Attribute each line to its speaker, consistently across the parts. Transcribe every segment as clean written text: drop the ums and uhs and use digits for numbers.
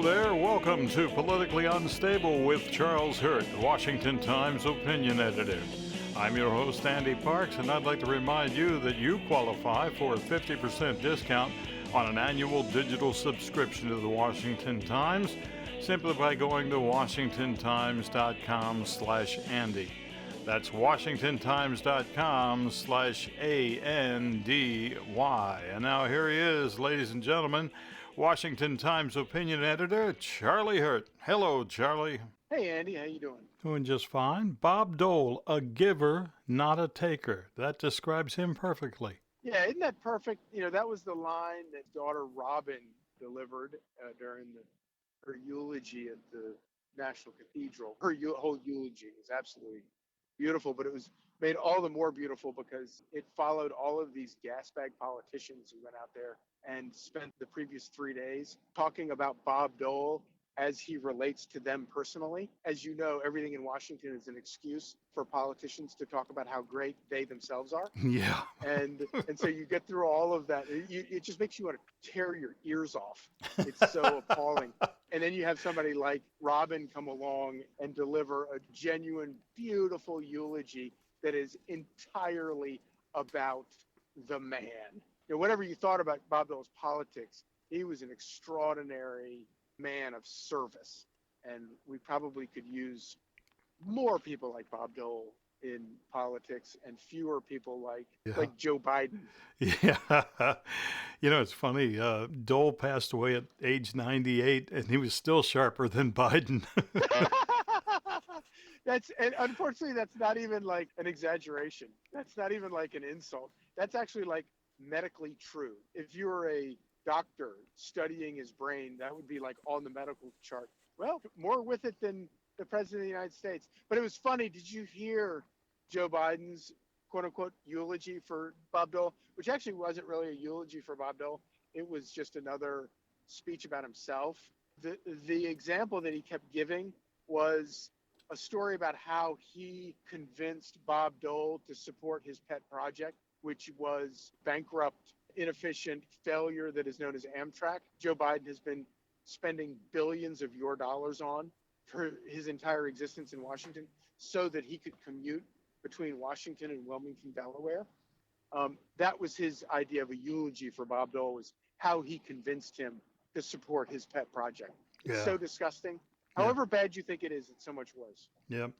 Speaker 1: Hello there. Welcome to Politically Unstable with Charles Hurt, Washington Times opinion editor. I'm your host, Andy Parks, and I'd like to remind you that you qualify for a 50% discount on an annual digital subscription to the Washington Times simply by going to washingtontimes.com/Andy. That's washingtontimes.com/ANDY. And now here he is, ladies and gentlemen, Washington Times opinion editor, Charlie Hurt. Hello, Charlie.
Speaker 2: Hey, Andy, how you doing?
Speaker 1: Doing just fine. Bob Dole, a giver, not a taker. That describes him perfectly.
Speaker 2: Yeah, isn't that perfect? That was the line that daughter Robin delivered during her eulogy at the National Cathedral. Her whole eulogy was absolutely beautiful, but it was made all the more beautiful because it followed all of these gas bag politicians who went out there and spent the previous 3 days talking about Bob Dole as he relates to them personally. As you know, everything in Washington is an excuse for politicians to talk about how great they themselves are.
Speaker 1: Yeah.
Speaker 2: And so you get through all of that. It just makes you want to tear your ears off. It's so appalling. And then you have somebody like Robin come along and deliver a genuine, beautiful eulogy that is entirely about the man. Whatever you thought about Bob Dole's politics, he was an extraordinary man of service. And we probably could use more people like Bob Dole in politics and fewer people like Joe Biden.
Speaker 1: Yeah. It's funny. Dole passed away at age 98, and he was still sharper than Biden.
Speaker 2: And unfortunately, that's not even like an exaggeration. That's not even like an insult. That's actually like medically true. If you were a doctor studying his brain, that would be like on the medical chart. Well, more with it than the president of the United States. But it was funny. Did you hear Joe Biden's quote unquote eulogy for Bob Dole, which actually wasn't really a eulogy for Bob Dole? It was just another speech about himself. The example that he kept giving was a story about how he convinced Bob Dole to support his pet project, which was bankrupt, inefficient failure that is known as Amtrak. Joe Biden has been spending billions of your dollars on for his entire existence in Washington so that he could commute between Washington and Wilmington, Delaware. That was his idea of a eulogy for Bob Dole, was how he convinced him to support his pet project. It's so disgusting. However bad you think it is, it's so much worse.
Speaker 1: Yep.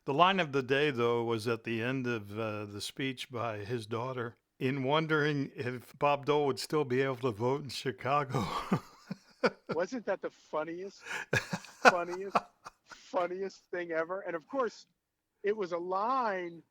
Speaker 1: The line of the day, though, was at the end of the speech by his daughter in wondering if Bob Dole would still be able to vote in Chicago.
Speaker 2: Wasn't that the funniest thing ever? And of course, it was a line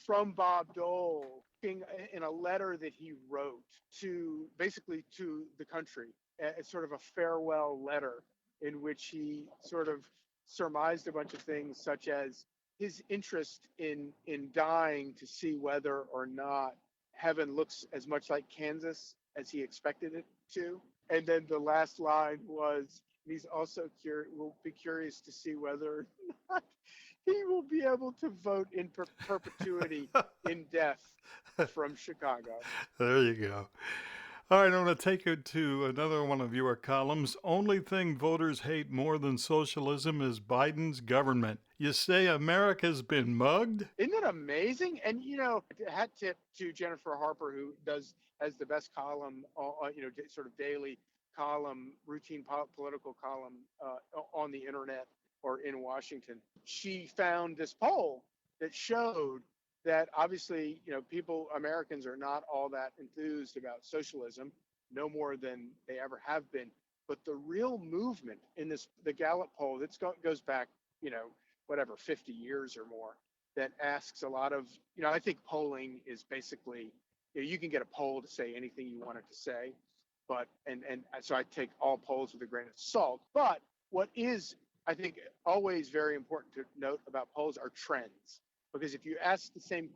Speaker 2: from Bob Dole in a letter that he wrote to the country, as sort of a farewell letter in which he sort of surmised a bunch of things, such as his interest in dying to see whether or not heaven looks as much like Kansas as he expected it to. And then the last line was, he's also will be curious to see whether or not he will be able to vote in perpetuity in death from Chicago.
Speaker 1: There you go. All right, I'm going to take you to another one of your columns. Only thing voters hate more than socialism is Biden's government. You say America's been mugged?
Speaker 2: Isn't it amazing? And, hat tip to Jennifer Harper, who has the best column, sort of daily column, routine political column on the internet or in Washington. She found this poll that showed that obviously, Americans are not all that enthused about socialism, no more than they ever have been. But the real movement in the Gallup poll, that goes back, 50 years or more, that asks a lot of, I think polling is basically, you can get a poll to say anything you want it to say, but, and so I take all polls with a grain of salt. But what is, I think, always very important to note about polls are trends. Because if you ask the same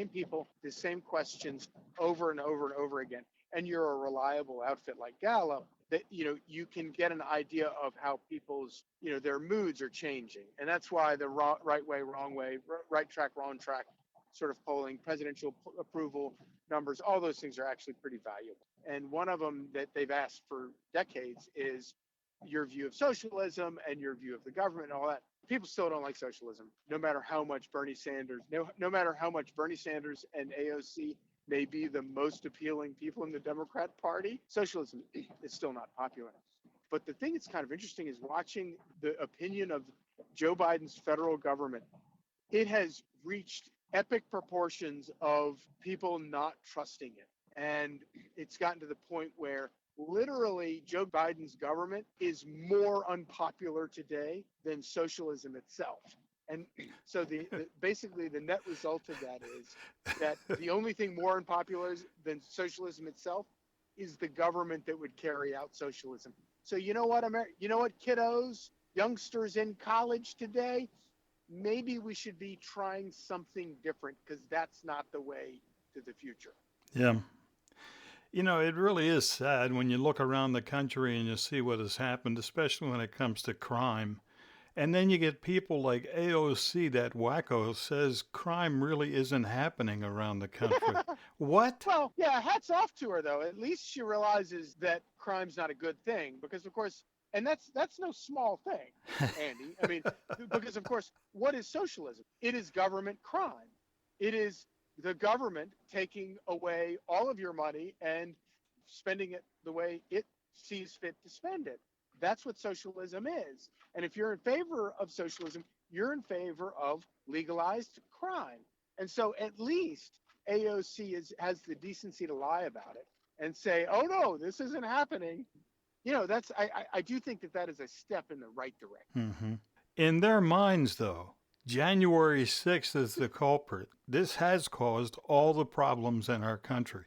Speaker 2: people, the same questions over and over and over again, and you're a reliable outfit like Gallup, that you can get an idea of how people's their moods are changing. And that's why the right way, wrong way, right track, wrong track sort of polling, presidential approval numbers, all those things are actually pretty valuable. And one of them that they've asked for decades is, your view of socialism and your view of the government and all that. People still don't like socialism, no matter how much no matter how much Bernie Sanders and AOC may be the most appealing people in the Democrat Party. Socialism is still not popular. But the thing that's kind of interesting is watching the opinion of Joe Biden's federal government. It has reached epic proportions of people not trusting it. And it's gotten to the point where literally Joe Biden's government is more unpopular today than socialism itself. And so basically the net result of that is that the only thing more unpopular than socialism itself is the government that would carry out socialism. So you know what, kiddos, youngsters in college today, maybe we should be trying something different, because that's not the way to the future.
Speaker 1: Yeah. It really is sad when you look around the country and you see what has happened, especially when it comes to crime. And then you get people like AOC, that wacko, says crime really isn't happening around the country. What?
Speaker 2: Well, yeah, hats off to her, though. At least she realizes that crime's not a good thing, because, of course, and that's no small thing, Andy. I mean, because, of course, what is socialism? It is government crime. It is the government taking away all of your money and spending it the way it sees fit to spend it. That's what socialism is. And if you're in favor of socialism, you're in favor of legalized crime. And so at least AOC has the decency to lie about it and say, oh, no, this isn't happening. I do think that is a step in the right direction.
Speaker 1: Mm-hmm. In their minds, though, January 6th is the culprit. This has caused all the problems in our country.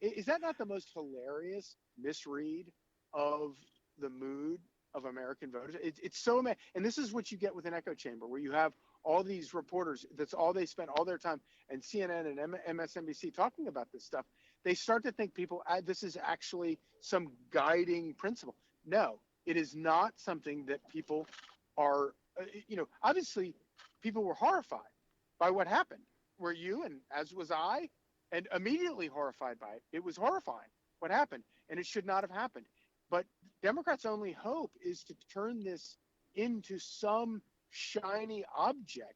Speaker 2: Is that not the most hilarious misread of the mood of American voters? It's so mad. And this is what you get with an echo chamber, where you have all these reporters, that's all they spend all their time, and CNN and MSNBC talking about this stuff. They start to think this is actually some guiding principle. No, it is not something that people are, obviously people were horrified by what happened. Were you, and as was I, and immediately horrified by it. It was horrifying what happened, and it should not have happened. But Democrats' only hope is to turn this into some shiny object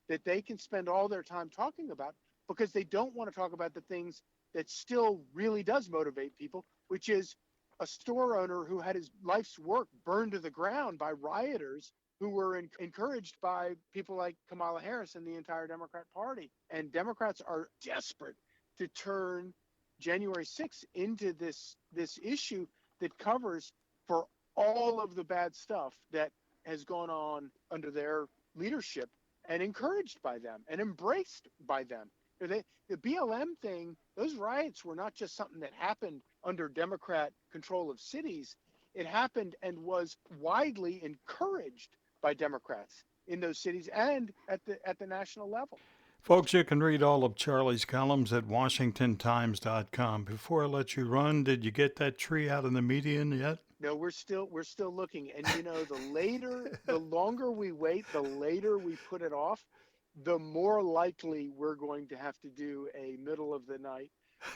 Speaker 2: that they can spend all their time talking about, because they don't want to talk about the things that still really does motivate people, which is a store owner who had his life's work burned to the ground by rioters who were encouraged by people like Kamala Harris and the entire Democrat Party. And Democrats are desperate to turn January 6th into this issue that covers for all of the bad stuff that has gone on under their leadership, and encouraged by them and embraced by them. The BLM thing, those riots were not just something that happened under Democrat control of cities. It happened and was widely encouraged by Democrats in those cities and at the national level.
Speaker 1: Folks, you can read all of Charlie's columns at WashingtonTimes.com. Before I let you run, did you get that tree out of the median yet?
Speaker 2: No, we're still looking. And the longer we wait, the later we put it off, the more likely we're going to have to do a middle of the night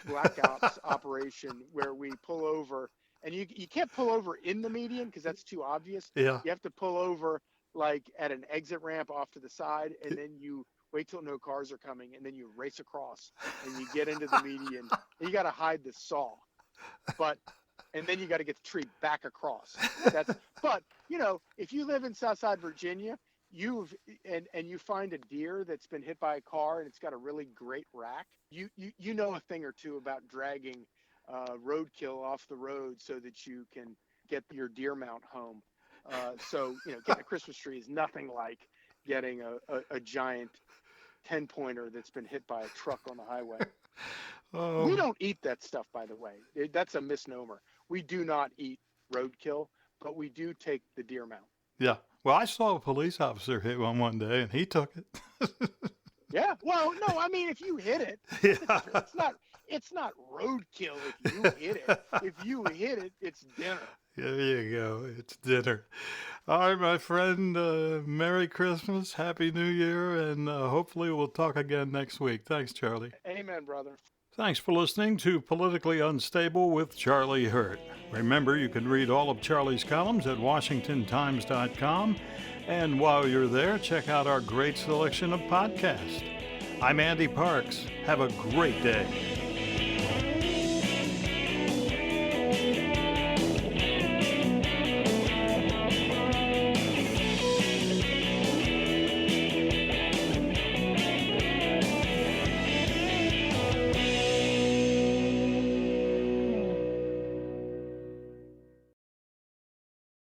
Speaker 2: blackouts operation where we pull over. And you can't pull over in the median, because that's too obvious.
Speaker 1: Yeah.
Speaker 2: You have to pull over like at an exit ramp off to the side, and then you wait till no cars are coming, and then you race across and you get into the median. And you got to hide the saw, and then you got to get the tree back across. But if you live in Southside Virginia, you find a deer that's been hit by a car and it's got a really great rack, you know a thing or two about dragging roadkill off the road so that you can get your deer mount home. So getting a Christmas tree is nothing like getting a giant 10-pointer that's been hit by a truck on the highway. We don't eat that stuff, by the way. That's a misnomer. We do not eat roadkill, but we do take the deer mount.
Speaker 1: Yeah. Well, I saw a police officer hit one day, and he took it.
Speaker 2: Yeah. Well, no, I mean, if you hit it,
Speaker 1: Yeah.
Speaker 2: it's not roadkill if you hit it. If you hit it, it's dinner.
Speaker 1: There you go. It's dinner. All right, my friend. Merry Christmas, Happy New Year, and hopefully we'll talk again next week. Thanks, Charlie.
Speaker 2: Amen, brother.
Speaker 1: Thanks for listening to Politically Unstable with Charlie Hurt. Remember, you can read all of Charlie's columns at WashingtonTimes.com. And while you're there, check out our great selection of podcasts. I'm Andy Parks. Have a great day.